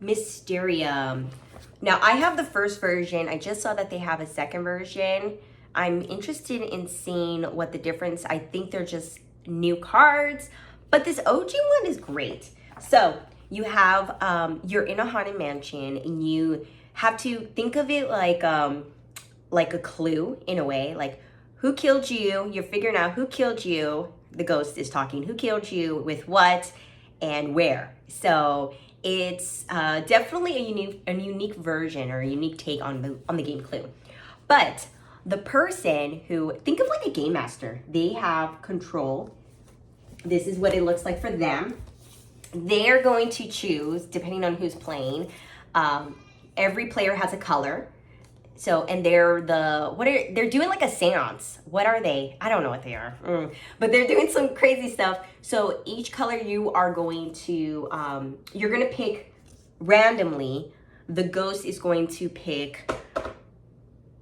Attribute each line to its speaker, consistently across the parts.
Speaker 1: Mysterium. Now, I have the first version. I just saw that they have a second version. I'm interested in seeing what the difference. I think they're just new cards, but this OG one is great. So you have, you're in a haunted mansion and you have to think of it like a clue in a way, like who killed you? You're figuring out who killed you. The ghost is talking, who killed you, with what, and where. So it's definitely a unique version or a unique take on the game Clue. But the person who, think of like a game master, they have control. This is what it looks like for them. They're going to choose, depending on who's playing, every player has a color. So, and they're doing like a seance. What are they? I don't know what they are, but they're doing some crazy stuff. So each color you are going to, you're going to pick randomly. The ghost is going to pick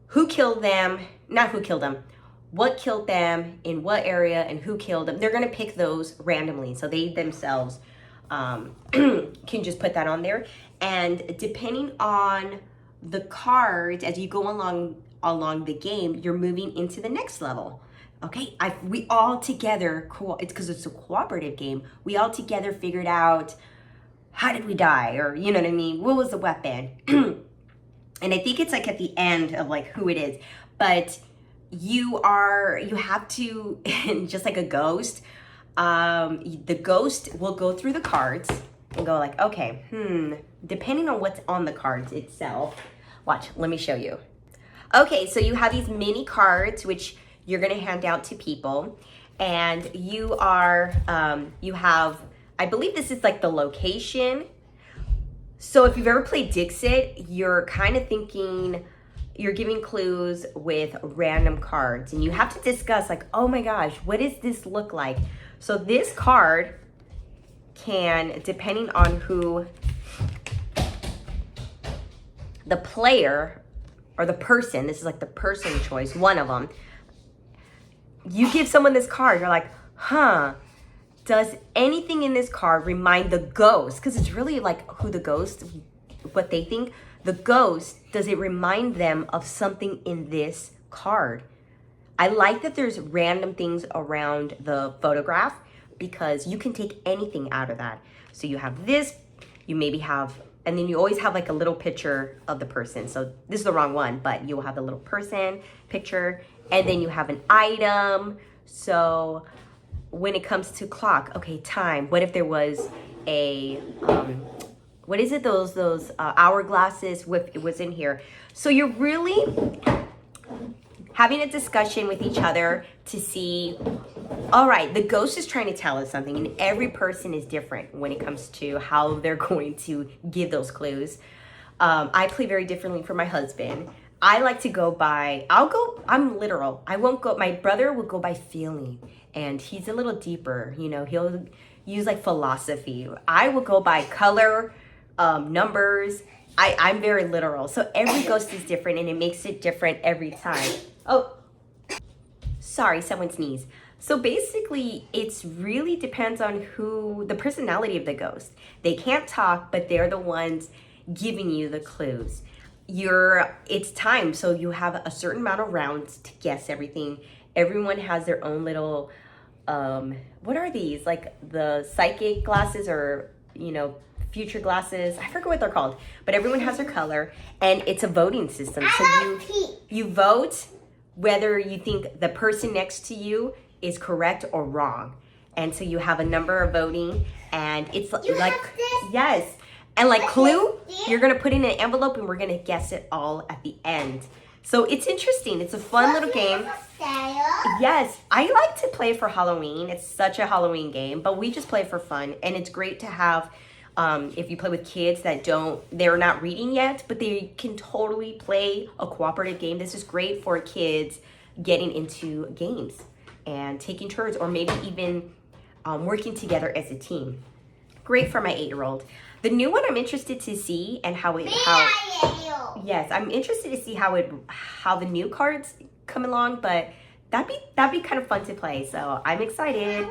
Speaker 1: who killed them, not who killed them, what killed them, in what area, and who killed them. They're going to pick those randomly. So they themselves can just put that on there. And depending on the cards, as you go along the game, you're moving into the next level. Okay, we all together, it's because it's a cooperative game, we all together figured out how did we die, or you know what I mean, what was the weapon. And I think it's like at the end of like who it is, but you have to, just like a ghost, the ghost will go through the cards and go like, okay, depending on what's on the cards itself. Watch, let me show you. Okay, so you have these mini cards, which you're gonna hand out to people. And you have, I believe this is like the location. So if you've ever played Dixit, you're kind of thinking, you're giving clues with random cards. And you have to discuss like, oh my gosh, what does this look like? So this card can, depending on who the player or the person, this is like the person choice, one of them, you give someone this card, you're like, does anything in this card remind the ghost? Because it's really like who the ghost, what they think. The ghost, does it remind them of something in this card? I like that there's random things around the photograph because you can take anything out of that. So you have this, you maybe have, and then you always have like a little picture of the person. So this is the wrong one, but you'll have the little person picture, and then you have an item. So when it comes to clock, okay, time. What if there was a, what is it? Those hourglasses with, it was in here. So you're really having a discussion with each other to see, all right, the ghost is trying to tell us something, and every person is different when it comes to how they're going to give those clues. I play very differently for my husband. I like to go by, I'm literal. I won't go, my brother will go by feeling, and he's a little deeper, you know, he'll use like philosophy. I will go by color, numbers. I'm very literal. So every ghost is different, and it makes it different every time. Oh, sorry, someone sneezed. So basically, it's really depends on who, the personality of the ghost. They can't talk, but they're the ones giving you the clues. It's time, so you have a certain amount of rounds to guess everything. Everyone has their own little, what are these? Like the psychic glasses, or, you know, future glasses. I forget what they're called, but everyone has their color, and it's a voting system. So you vote whether you think the person next to you is correct or wrong. And so you have a number of voting, and it's like, yes. And like Clue, you're gonna put in an envelope and we're gonna guess it all at the end. So it's interesting. It's a fun little game. Yes, I like to play for Halloween. It's such a Halloween game, but we just play for fun. And it's great to have, if you play with kids that they're not reading yet, but they can totally play a cooperative game. This is great for kids getting into games and taking turns, or maybe even working together as a team. Great for my 8-year-old. The new one I'm interested to see, and yes, I'm interested to see how the new cards come along, but that'd be kind of fun to play. So I'm excited.